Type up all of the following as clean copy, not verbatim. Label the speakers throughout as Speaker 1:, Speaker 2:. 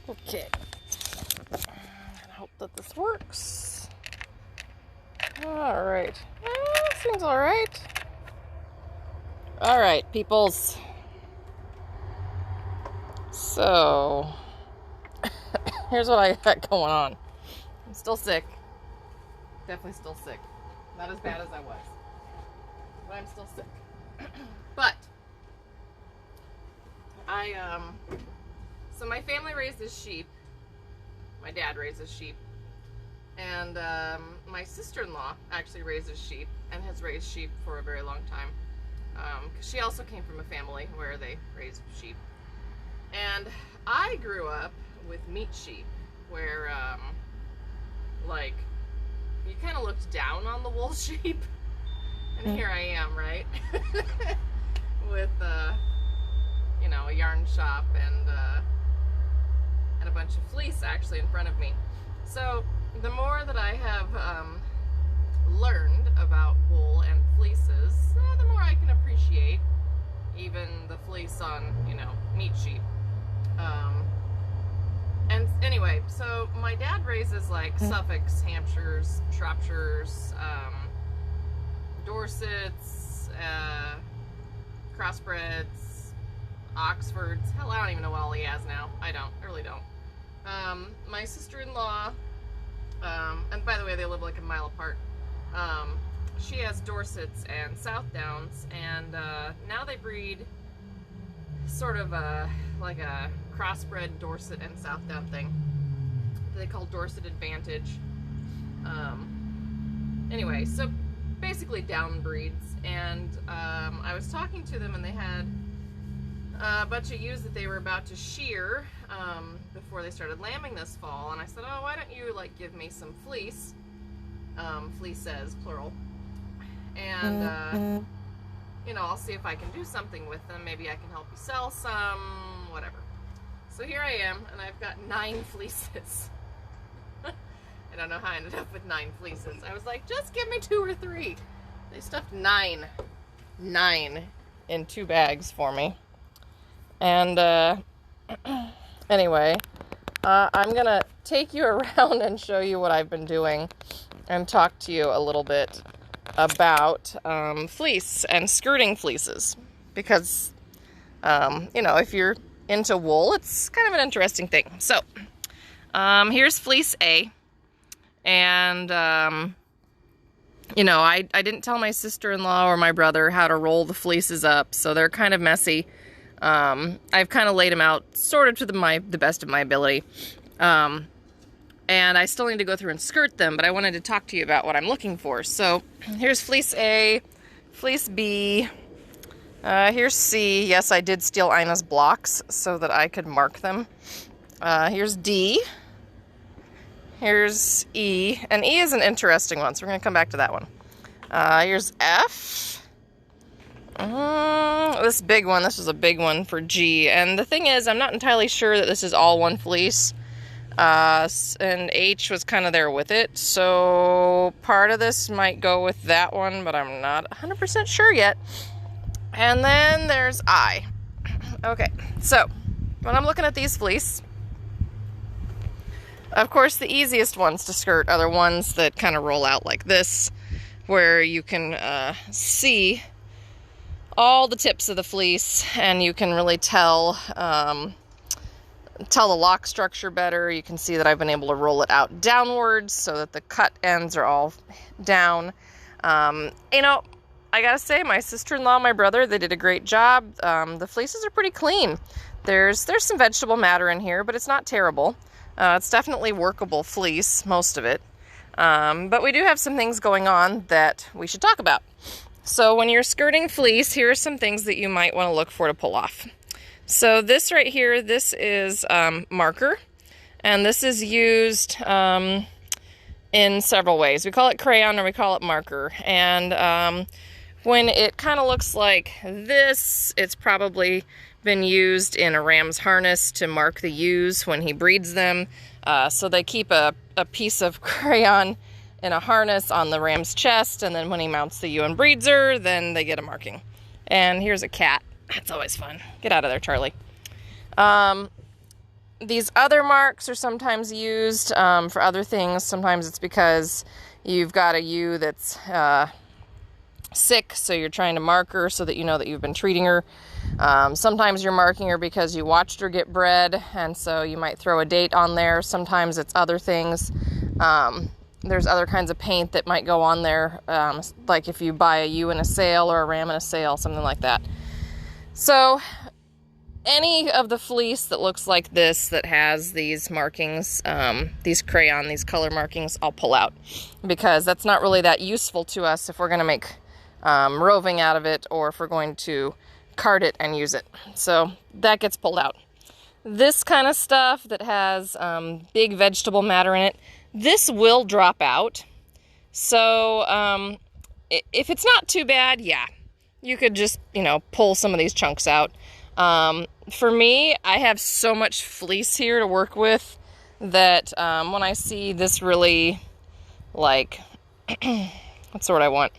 Speaker 1: Okay. I hope that this works. Alright. Seems alright. Alright, peoples. So, here's what I got going on. I'm still sick. Definitely still sick. Not as bad as I was. But I'm still sick. But, so my family raises sheep. My dad raises sheep. And my sister-in-law actually raises sheep and has raised sheep for a very long time. Because she also came from a family where they raised sheep. And I grew up with meat sheep, where, like, you kind of looked down on the wool sheep. And here I am, right? With, you know, a yarn shop and a bunch of fleece actually in front of me. So the more that I have learned about wool and fleeces, the more I can appreciate even the fleece on, you know, meat sheep. And anyway, so my dad raises like Suffolks, Hampshires, Shropshires, Dorsets, crossbreds, Oxfords. Hell, I don't even know what all he has now. I really don't. My sister-in-law, and by the way, they live like a mile apart. She has Dorsets and Southdowns, and now they breed sort of like a crossbred Dorset and Southdown thing they call Dorset Advantage. Anyway, so basically down breeds, and I was talking to them, and they had a bunch of ewes that they were about to shear before they started lambing this fall, and I said, oh, why don't you like give me some fleece, fleeces, plural, and you know, I'll see if I can do something with them. Maybe I can help you sell some, whatever. So here I am, and I've got 9 fleeces. I don't know how I ended up with 9 fleeces. I was like, just give me 2 or 3. They stuffed 9 in 2 bags for me. And anyway, I'm gonna take you around and show you what I've been doing and talk to you a little bit about fleece and skirting fleeces, because you know, if you're into wool, it's kind of an interesting thing. So here's fleece A, and you know, I didn't tell my sister-in-law or my brother how to roll the fleeces up, so they're kind of messy. I've kind of laid them out sort of to the best of my ability. And I still need to go through and skirt them, but I wanted to talk to you about what I'm looking for. So here's fleece A, fleece B, here's C. Yes, I did steal Ina's blocks so that I could mark them. Here's D, here's E, and E is an interesting one, so we're going to come back to that one. Here's F. This big one, this is a big one for G, and the thing is, I'm not entirely sure that this is all one fleece. And H was kind of there with it, so part of this might go with that one, but I'm not 100% sure yet. And then there's I. Okay, so when I'm looking at these fleece, of course the easiest ones to skirt are the ones that kind of roll out like this, where you can see all the tips of the fleece, and you can really tell the lock structure better. You can see that I've been able to roll it out downwards so that the cut ends are all down. You know, I gotta say, my sister-in-law and my brother, they did a great job. The fleeces are pretty clean. There's some vegetable matter in here, but it's not terrible. It's definitely workable fleece, most of it. But we do have some things going on that we should talk about. So when you're skirting fleece, here are some things that you might want to look for to pull off. So this right here, this is marker, and this is used in several ways. We call it crayon or we call it marker, and when it kind of looks like this, it's probably been used in a ram's harness to mark the ewes when he breeds them. So they keep a piece of crayon in a harness on the ram's chest, and then when he mounts the ewe and breeds her, then they get a marking. And here's a cat. That's always fun. Get out of there, Charlie. these other marks are sometimes used for other things. Sometimes it's because you've got a ewe that's sick, so you're trying to mark her so that you know that you've been treating her. Sometimes you're marking her because you watched her get bred, and so you might throw a date on there. Sometimes it's other things. There's other kinds of paint that might go on there, like if you buy a ewe in a sale or a ram in a sale, something like that. So any of the fleece that looks like this, that has these markings, these color markings, I'll pull out, because that's not really that useful to us if we're going to make roving out of it, or if we're going to card it and use it. So that gets pulled out. This kind of stuff that has big vegetable matter in it, this will drop out. So if it's not too bad, yeah, you could just, pull some of these chunks out. For me, I have so much fleece here to work with that when I see this really, like, what's the word I want?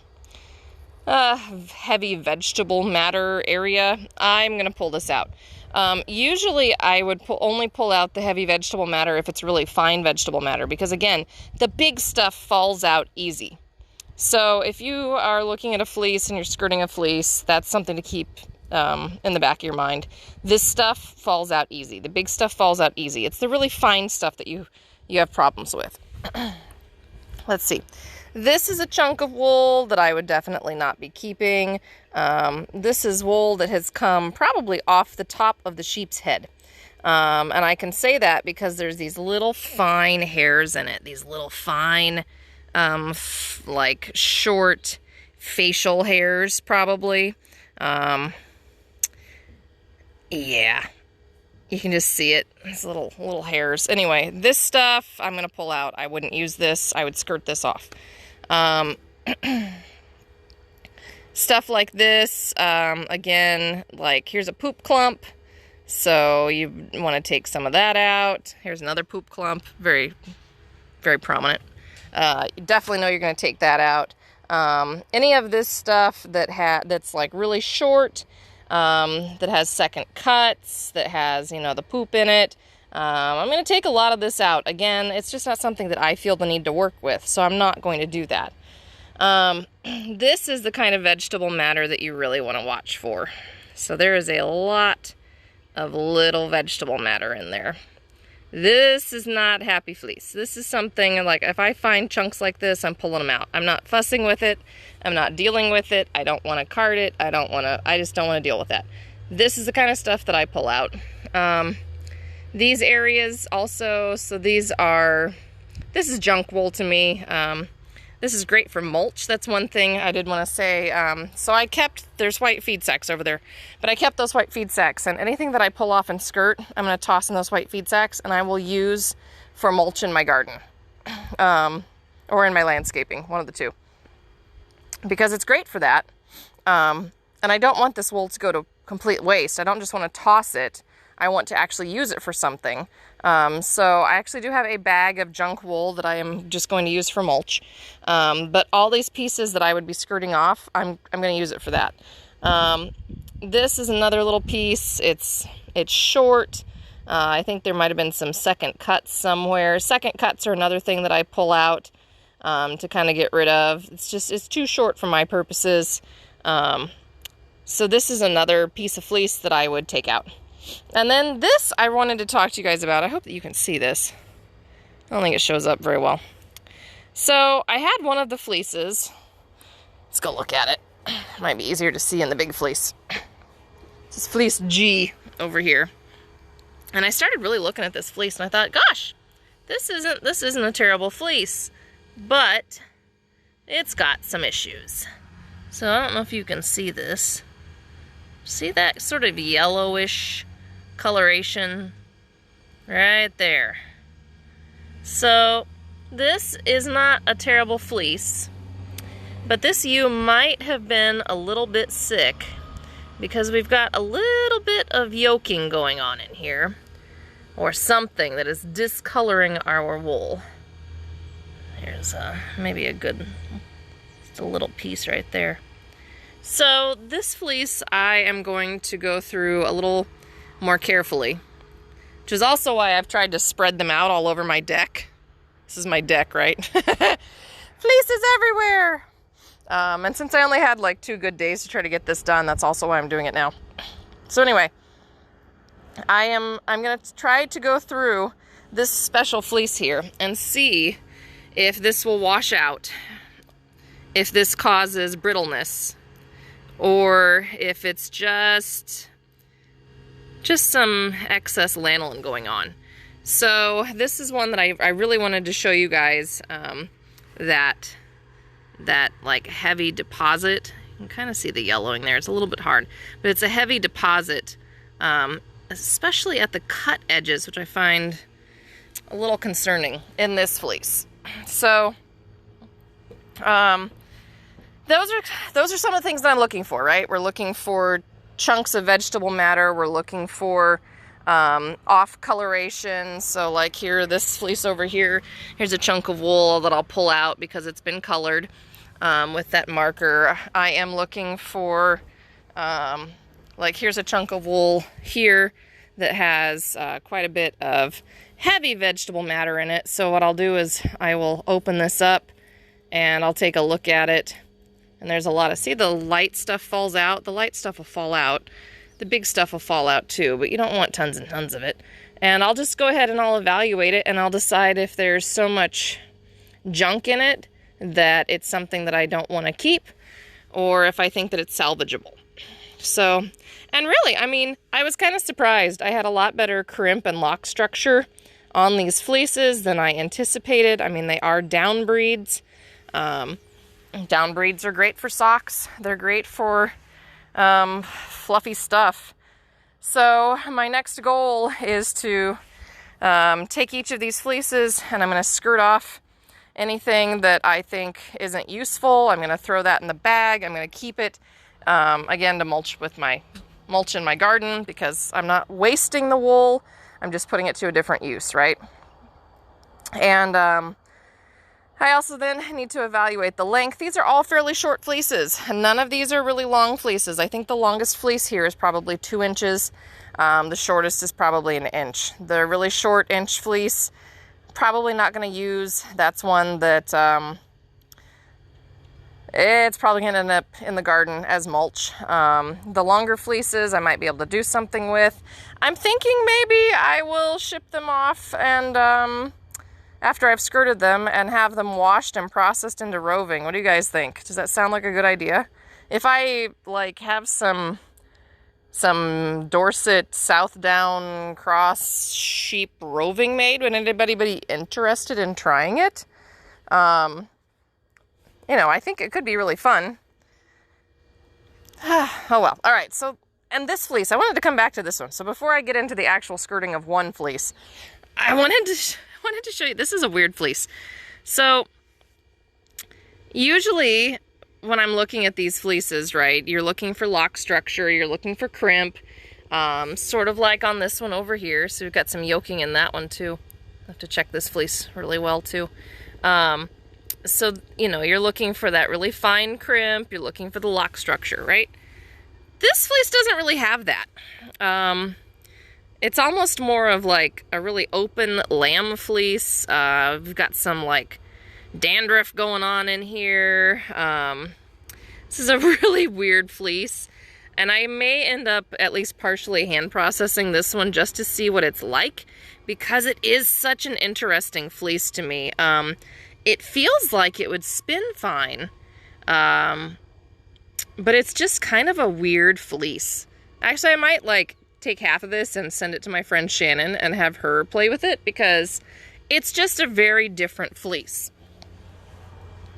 Speaker 1: Heavy vegetable matter area, I'm going to pull this out. Usually I would only pull out the heavy vegetable matter if it's really fine vegetable matter, because again, the big stuff falls out easy. So if you are looking at a fleece and you're skirting a fleece, that's something to keep in the back of your mind. This stuff falls out easy. The big stuff falls out easy. It's the really fine stuff that you have problems with. Let's see. This is a chunk of wool that I would definitely not be keeping. This is wool that has come probably off the top of the sheep's head. And I can say that because there's these little fine hairs in it. These little fine, like short facial hairs probably. Yeah. You can just see it. It's little hairs. Anyway, this stuff I'm going to pull out. I wouldn't use this. I would skirt this off. Stuff like this, again, like here's a poop clump, so you want to take some of that out. Here's another poop clump, very, very prominent. You definitely know you're going to take that out. Any of this stuff that's like really short, that has second cuts, that has, the poop in it, I'm going to take a lot of this out. Again, it's just not something that I feel the need to work with, so I'm not going to do that. This is the kind of vegetable matter that you really want to watch for. So there is a lot of little vegetable matter in there. This is not happy fleece. This is something like, if I find chunks like this, I'm pulling them out. I'm not fussing with it. I'm not dealing with it. I don't want to card it. I just don't want to deal with that. This is the kind of stuff that I pull out. These areas also, so this is junk wool to me. This is great for mulch. That's one thing I did want to say. So there's white feed sacks over there, but I kept those white feed sacks, and anything that I pull off and skirt, I'm going to toss in those white feed sacks, and I will use for mulch in my garden, or in my landscaping, one of the two, because it's great for that. And I don't want this wool to go to complete waste. I don't just want to toss it. I want to actually use it for something. So I actually do have a bag of junk wool that I am just going to use for mulch. But all these pieces that I would be skirting off, I'm going to use it for that. This is another little piece. It's short. I think there might have been some second cuts somewhere. Second cuts are another thing that I pull out to kind of get rid of. It's too short for my purposes. So this is another piece of fleece that I would take out. And then this I wanted to talk to you guys about. I hope that you can see this. I don't think it shows up very well. So I had one of the fleeces. Let's go look at it. Might be easier to see in the big fleece. This is fleece G over here. And I started really looking at this fleece and I thought, gosh, this isn't a terrible fleece, but it's got some issues. So I don't know if you can see this. See that sort of yellowish coloration right there. So this is not a terrible fleece, but this ewe might have been a little bit sick because we've got a little bit of yolking going on in here, or something that is discoloring our wool. Here's maybe just a little piece right there. So this fleece I am going to go through a little more carefully which is also why I've tried to spread them out all over my deck. This is my deck, right? Fleece is everywhere. And since I only had like 2 good days to try to get this done, that's also why I'm doing it now. So anyway, I'm gonna try to go through this special fleece here and see if this will wash out, if this causes brittleness, or if it's just some excess lanolin going on. So this is one that I really wanted to show you guys, that like heavy deposit. You can kind of see the yellowing there. It's a little bit hard, but it's a heavy deposit, especially at the cut edges, which I find a little concerning in this fleece. So those are some of the things that I'm looking for, right? We're looking for chunks of vegetable matter. We're looking for off coloration. So like here, this fleece over here, here's a chunk of wool that I'll pull out because it's been colored with that marker. I am looking for, like here's a chunk of wool here that has quite a bit of heavy vegetable matter in it. So what I'll do is I will open this up and I'll take a look at it. And there's a lot of, see the light stuff falls out? The light stuff will fall out. The big stuff will fall out too, but you don't want tons and tons of it. And I'll just go ahead and I'll evaluate it and I'll decide if there's so much junk in it that it's something that I don't want to keep, or if I think that it's salvageable. So, and really, I mean, I was kind of surprised. I had a lot better crimp and lock structure on these fleeces than I anticipated. I mean, they are down breeds. Down breeds are great for socks. They're great for fluffy stuff. So my next goal is to take each of these fleeces and I'm going to skirt off anything that I think isn't useful. I'm going to throw that in the bag. I'm going to keep it again to mulch in my garden, because I'm not wasting the wool. I'm just putting it to a different use, right? And I also then need to evaluate the length. These are all fairly short fleeces, and none of these are really long fleeces. I think the longest fleece here is probably 2 inches. The shortest is probably 1 inch. The really short inch fleece, probably not going to use. That's one that it's probably going to end up in the garden as mulch. The longer fleeces I might be able to do something with. I'm thinking maybe I will ship them off and after I've skirted them and have them washed and processed into roving. What do you guys think? Does that sound like a good idea? If I like have some Dorset South Down cross sheep roving made, would anybody be interested in trying it? You know, I think it could be really fun. Oh well. All right. So, and this fleece, I wanted to come back to this one. So before I get into the actual skirting of one fleece, I wanted to show you, this is a weird fleece. So usually when I'm looking at these fleeces, right, you're looking for lock structure, you're looking for crimp, sort of like on this one over here. So we've got some yoking in that one too. I have to check this fleece really well too. So, you know, you're looking for that really fine crimp, you're looking for the lock structure, right? This fleece doesn't really have that. It's almost more of like a really open lamb fleece. We've got some like dandruff going on in here. This is a really weird fleece. And I may end up at least partially hand processing this one just to see what it's like, because it is such an interesting fleece to me. It feels like it would spin fine, but it's just kind of a weird fleece. Actually, I might like take half of this and send it to my friend Shannon and have her play with it, because it's just a very different fleece.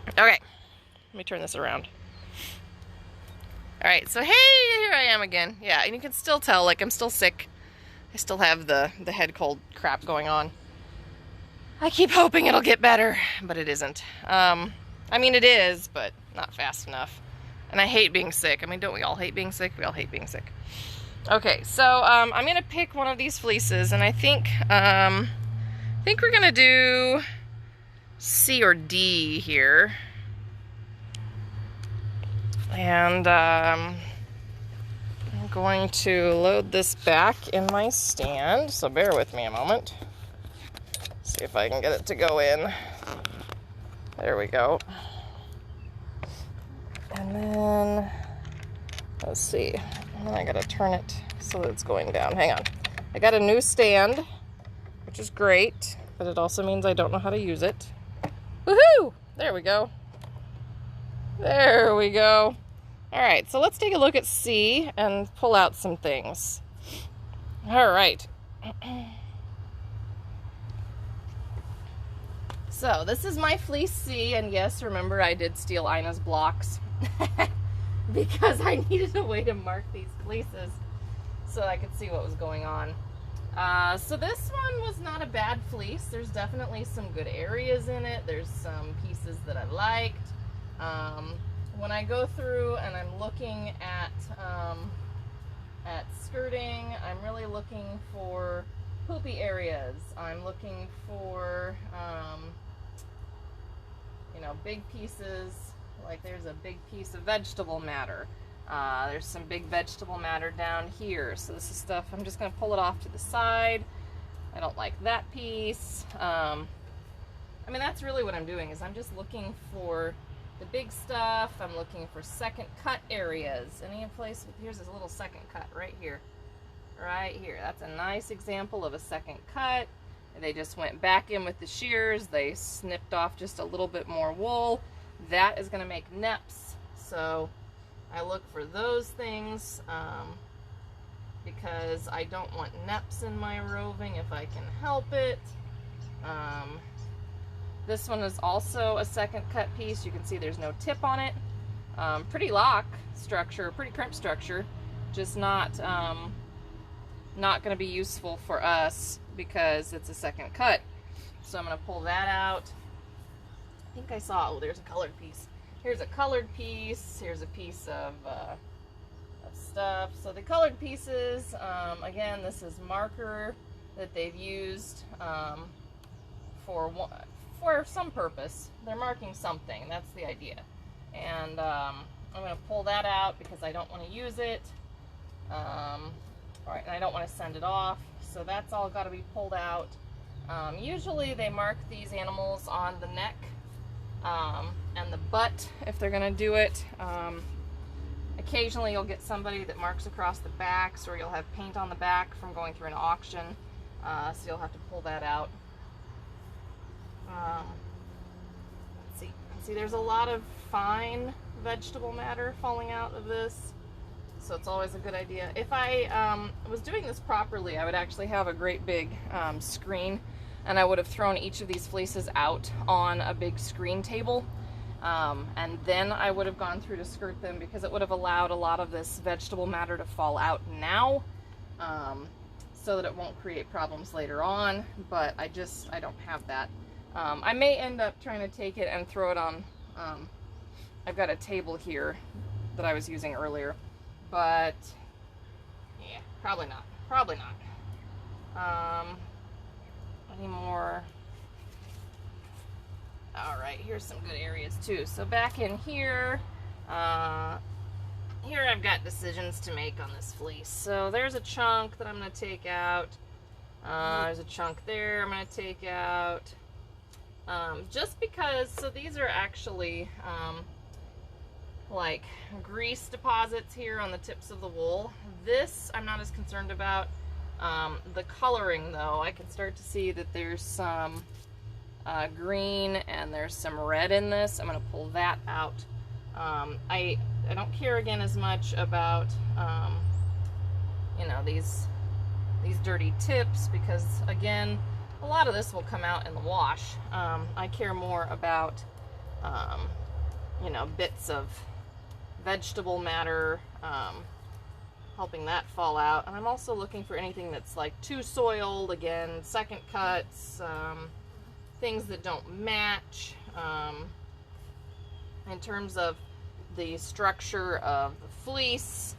Speaker 1: Okay, let me turn this around. All right, so hey, here I am again. Yeah, and you can still tell, like, I'm still sick. I still have the head cold crap going on. I keep hoping it'll get better, but it isn't. I mean, it is, but not fast enough. And I hate being sick. I mean, don't we all hate being sick? We all hate being sick. Okay, so I'm gonna pick one of these fleeces, and I think we're gonna do C or D here. And going to load this back in my stand, so bear with me a moment. See if I can get it to go in. There we go. And then, let's see, and then I gotta turn it so that it's going down. Hang on. I got a new stand, which is great, but it also means I don't know how to use it. Woohoo! There we go. There we go. All right, so let's take a look at C and pull out some things. All right. So this is my Fleece C, and yes, remember I did steal Ina's blocks because I needed a way to mark these fleeces so I could see what was going on. So this one was not a bad fleece. There's definitely some good areas in it. There's some pieces that I liked. When I go through and I'm looking at skirting, I'm really looking for poopy areas. I'm looking for, you know, big pieces, like there's a big piece of vegetable matter. There's some big vegetable matter down here. So this is stuff, I'm just going to pull it off to the side. I don't like that piece. I mean, that's really what I'm doing, is I'm just looking for the big stuff. I'm looking for second cut areas. Any place with, here's this little second cut right here. Right here. That's a nice example of a second cut. They just went back in with the shears. They snipped off just a little bit more wool. That is going to make neps. So I look for those things because I don't want neps in my roving if I can help it. This one is also a second cut piece. You can see there's no tip on it. Pretty lock structure, pretty crimp structure, just not going to be useful for us because it's a second cut. So I'm going to pull that out. I think I saw, oh, there's a colored piece. Here's a colored piece. Here's a piece of stuff. So the colored pieces, again, this is marker that they've used for some purpose. They're marking something. That's the idea. And I'm going to pull that out because I don't want to use it. All right, and I don't want to send it off. So that's all got to be pulled out. Usually they mark these animals on the neck and the butt if they're going to do it. Occasionally you'll get somebody that marks across the backs, or you'll have paint on the back from going through an auction. So you'll have to pull that out. Let's see. See, there's a lot of fine vegetable matter falling out of this, so it's always a good idea. If I was doing this properly, I would actually have a great big screen, and I would have thrown each of these fleeces out on a big screen table, and then I would have gone through to skirt them, because it would have allowed a lot of this vegetable matter to fall out now, so that it won't create problems later on. But I don't have that. I may end up trying to take it and throw it on, I've got a table here that I was using earlier, but yeah, probably not, any more? All right, here's some good areas too. So back in here, here I've got decisions to make on this fleece. So there's a chunk that I'm going to take out. There's a chunk there I'm going to take out. Just because, so these are actually like grease deposits here on the tips of the wool. This I'm not as concerned about. The coloring though, I can start to see that there's some green and there's some red in this. I'm going to pull that out. I don't care again as much about you know, these dirty tips, because again, a lot of this will come out in the wash. I care more about you know, bits of vegetable matter, helping that fall out. And I'm also looking for anything that's like too soiled, again, second cuts, things that don't match. In terms of the structure of the fleece,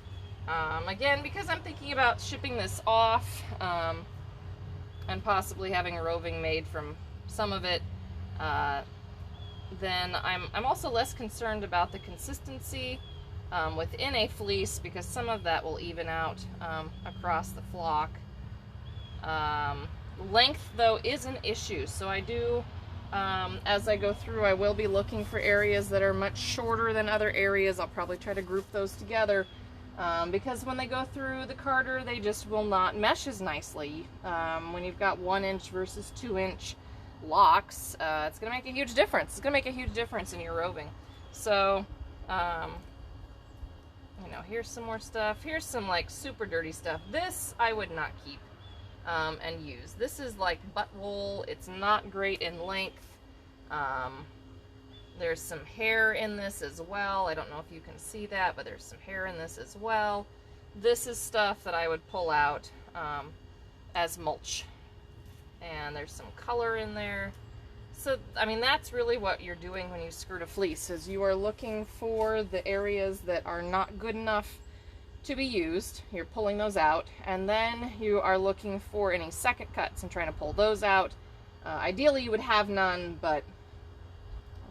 Speaker 1: again, because I'm thinking about shipping this off, and possibly having a roving made from some of it, then I'm also less concerned about the consistency within a fleece, because some of that will even out across the flock. Length, though, is an issue, so I do, as I go through, I will be looking for areas that are much shorter than other areas. I'll probably try to group those together, because when they go through the carder, they just will not mesh as nicely. When you've got 1 inch versus 2 inch locks, it's going to make a huge difference. It's going to make a huge difference in your roving. So, you know, here's some more stuff. Here's some like super dirty stuff. This I would not keep and use. This is like butt wool. It's not great in length. There's some hair in this as well. I don't know if you can see that, but there's some hair in this as well. This is stuff that I would pull out as mulch. And there's some color in there. So, I mean, that's really what you're doing when you skirt a fleece, is you are looking for the areas that are not good enough to be used. You're pulling those out, and then you are looking for any second cuts and trying to pull those out. Ideally, you would have none, but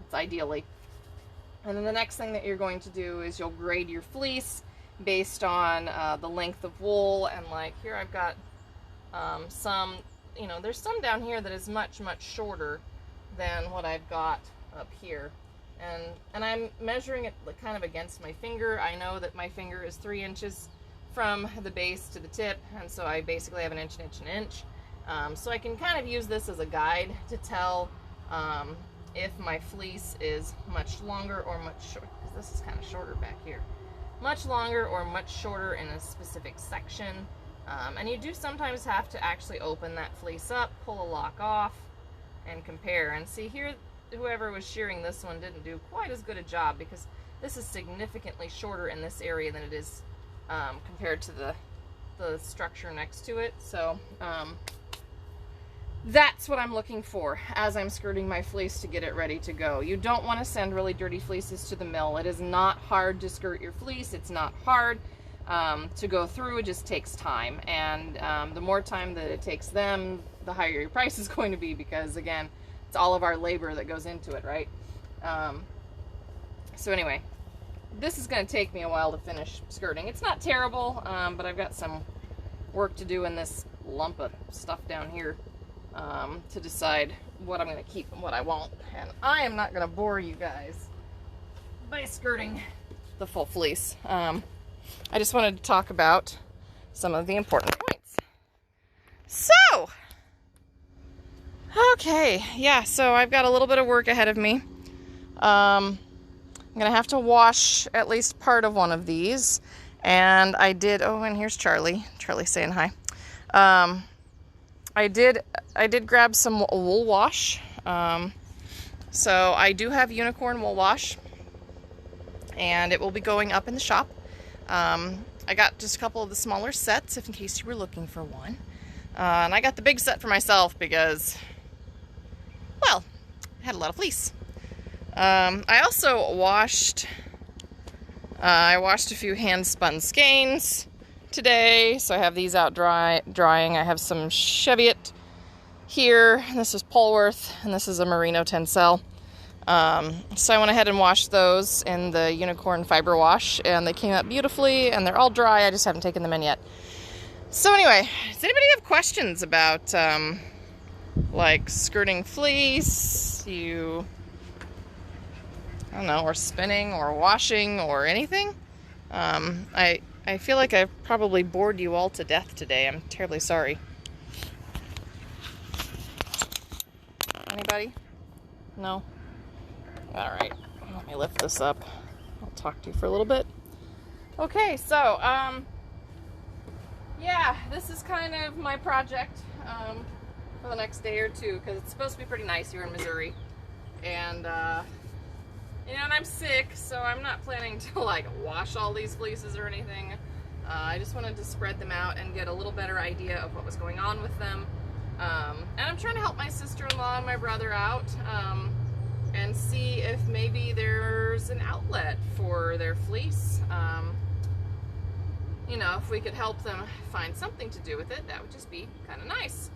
Speaker 1: it's ideally. And then the next thing that you're going to do is you'll grade your fleece based on the length of wool. And like here I've got some, you know, there's some down here that is much, much shorter than what I've got up here. And I'm measuring it kind of against my finger. I know that my finger is 3 inches from the base to the tip, and so I basically have an inch, an inch, an inch. So I can kind of use this as a guide to tell if my fleece is much longer or much shorter, because this is kind of shorter back here. Much longer or much shorter in a specific section. And you do sometimes have to actually open that fleece up, pull a lock off, and compare. And see here, whoever was shearing this one didn't do quite as good a job, because this is significantly shorter in this area than it is compared to the structure next to it. So that's what I'm looking for as I'm skirting my fleece to get it ready to go. You don't want to send really dirty fleeces to the mill. It is not hard to skirt your fleece. It's not hard to go through. It just takes time, and the more time that it takes them, the higher your price is going to be, because again, it's all of our labor that goes into it, right? So anyway, this is going to take me a while to finish skirting. It's not terrible, but I've got some work to do in this lump of stuff down here to decide what I'm going to keep and what I won't. And I am not going to bore you guys by skirting the full fleece. I just wanted to talk about some of the important points. So, okay, yeah, so I've got a little bit of work ahead of me. I'm going to have to wash at least part of one of these. And I did, oh, and here's Charlie. Charlie saying hi. I did grab some wool wash. So I do have unicorn wool wash, and it will be going up in the shop. I got just a couple of the smaller sets, if in case you were looking for one. And I got the big set for myself because, well, I had a lot of fleece. I also washed, I washed a few hand-spun skeins today, so I have these out drying. I have some Cheviot here. This is Polworth, and this is a Merino Tencel. So I went ahead and washed those in the unicorn fiber wash, and they came out beautifully, and they're all dry. I just haven't taken them in yet. So anyway, does anybody have questions about like skirting fleece, I don't know, or spinning or washing or anything? I feel like I've probably bored you all to death today. I'm terribly sorry. Anybody? No? Alright, let me lift this up. I'll talk to you for a little bit. Okay, so, yeah, this is kind of my project for the next day or two, because it's supposed to be pretty nice here in Missouri. And, you know, and I'm sick, so I'm not planning to, like, wash all these fleeces or anything. I just wanted to spread them out and get a little better idea of what was going on with them. And I'm trying to help my sister-in-law and my brother out, and see if maybe there's an outlet for their fleece. You know, if we could help them find something to do with it, that would just be kind of nice.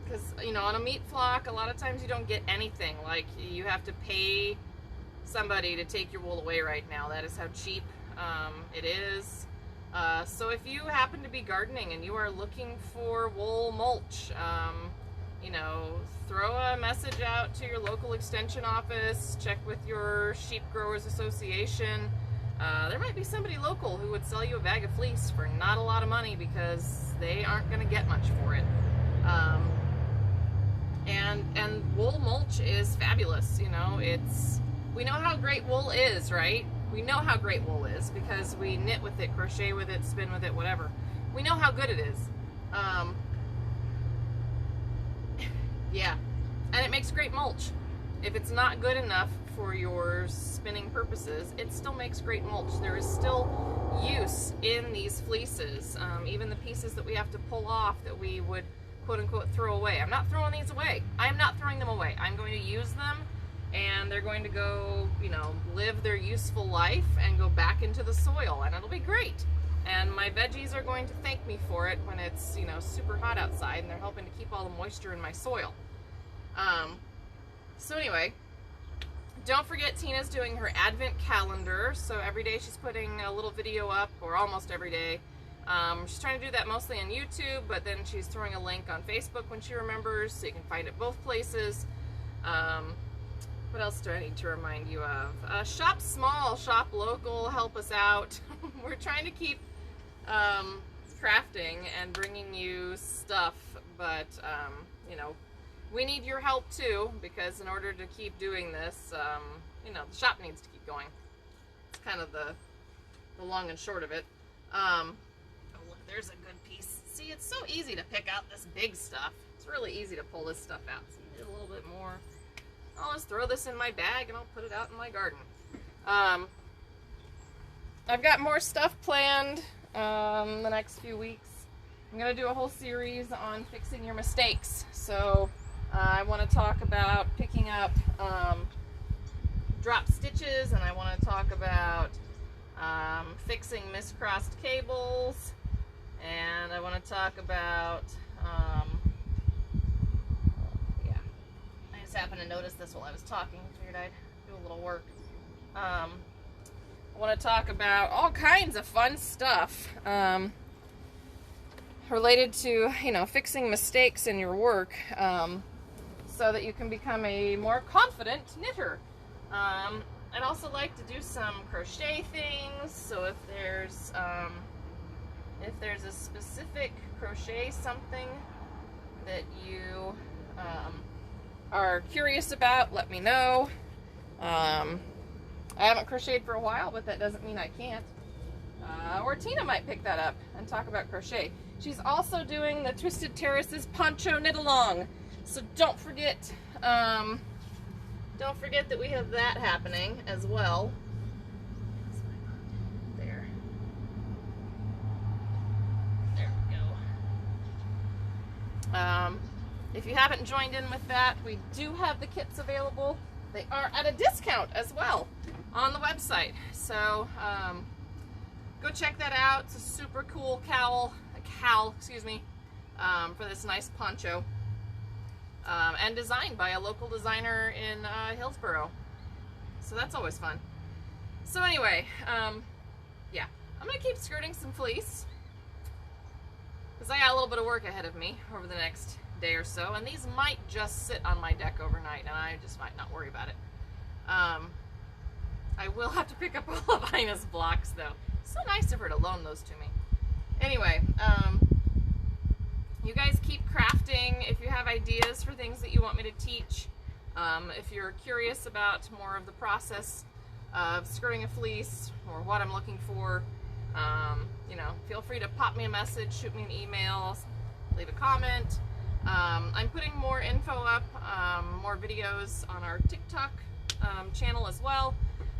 Speaker 1: Because, you know, on a meat flock, a lot of times you don't get anything. Like, you have to pay somebody to take your wool away right now. That is how cheap it is. So if you happen to be gardening and you are looking for wool mulch, you know, throw a message out to your local extension office, check with your sheep growers association. There might be somebody local who would sell you a bag of fleece for not a lot of money because they aren't going to get much for it. And wool mulch is fabulous. You know, we know how great wool is, right? We know how great wool is because we knit with it, crochet with it, spin with it, whatever. We know how good it is. Yeah, and it makes great mulch. If it's not good enough for your spinning purposes, it still makes great mulch. There is still use in these fleeces, even the pieces that we have to pull off that we would quote-unquote throw away. I'm not throwing these away. I'm not throwing them away. I'm going to use them, and they're going to go, you know, live their useful life and go back into the soil, and it'll be great. And my veggies are going to thank me for it when it's, you know, super hot outside, and they're helping to keep all the moisture in my soil. So anyway, don't forget Tina's doing her Advent calendar. So every day she's putting a little video up, or almost every day. She's trying to do that mostly on YouTube, but then she's throwing a link on Facebook when she remembers, so you can find it both places. What else do I need to remind you of? Shop small, shop local, help us out. We're trying to keep crafting and bringing you stuff, but you know, we need your help too, because in order to keep doing this, you know, the shop needs to keep going. It's kind of the long and short of it. Oh look, there's a good piece. See, it's so easy to pick out this big stuff. It's really easy to pull this stuff out. So you need a little bit more. I'll just throw this in my bag and I'll put it out in my garden. I've got more stuff planned the next few weeks. I'm going to do a whole series on fixing your mistakes. So I want to talk about picking up drop stitches, and I want to talk about fixing miscrossed cables, and I want to talk about yeah, I just happened to notice this while I was talking. Figured I'd do a little work. I want to talk about all kinds of fun stuff related to, you know, fixing mistakes in your work, so that you can become a more confident knitter. I'd also like to do some crochet things, so if there's a specific crochet something that you are curious about, let me know. I haven't crocheted for a while, but that doesn't mean I can't. Or Tina might pick that up and talk about crochet. She's also doing the Twisted Terraces Poncho Knit Along, so don't forget that we have that happening as well. There we go. If you haven't joined in with that, we do have the kits available. They are at a discount as well on the website. So go check that out. It's a super cool cowl, for this nice poncho. And designed by a local designer in Hillsboro. So that's always fun. So anyway, yeah, I'm going to keep skirting some fleece, because I got a little bit of work ahead of me over the next day or so, and these might just sit on my deck overnight, and I just might not worry about it. I will have to pick up all of Ina's blocks, though. So nice of her to loan those to me. Anyway, you guys keep crafting. If you have ideas for things that you want me to teach, if you're curious about more of the process of skirting a fleece or what I'm looking for, you know, feel free to pop me a message, shoot me an email, leave a comment. I'm putting more info up, more videos on our TikTok channel as well.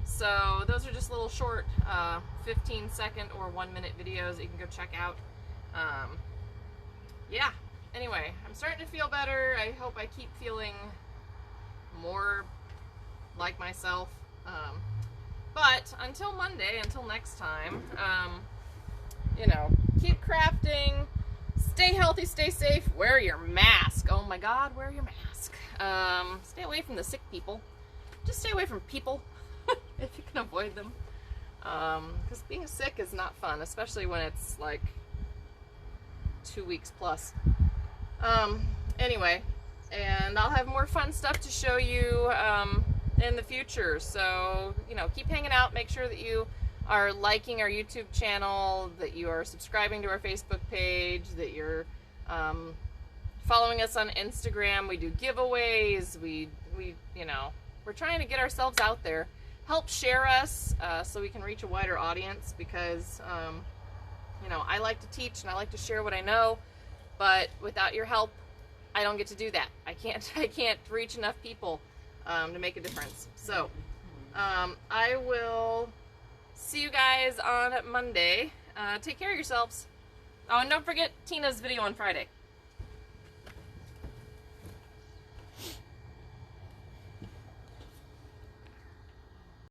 Speaker 1: So those are just little short 15-second or 1-minute videos that you can go check out. Yeah, anyway, I'm starting to feel better. I hope I keep feeling more like myself. But until Monday, until next time, you know, keep crafting, stay healthy, stay safe, wear your mask. Oh my God, wear your mask. Stay away from the sick people. Just stay away from people. if you can avoid them. Because being sick is not fun, especially when it's like 2 weeks plus. Anyway, and I'll have more fun stuff to show you in the future. So, you know, keep hanging out. Make sure that you are liking our YouTube channel, that you are subscribing to our Facebook page, that you're following us on Instagram. We do giveaways. We you know, we're trying to get ourselves out there. Help share us so we can reach a wider audience, because you know, I like to teach and I like to share what I know, but without your help, I don't get to do that. I can't reach enough people to make a difference. So I will see you guys on Monday. Take care of yourselves. Oh, and don't forget Tina's video on Friday.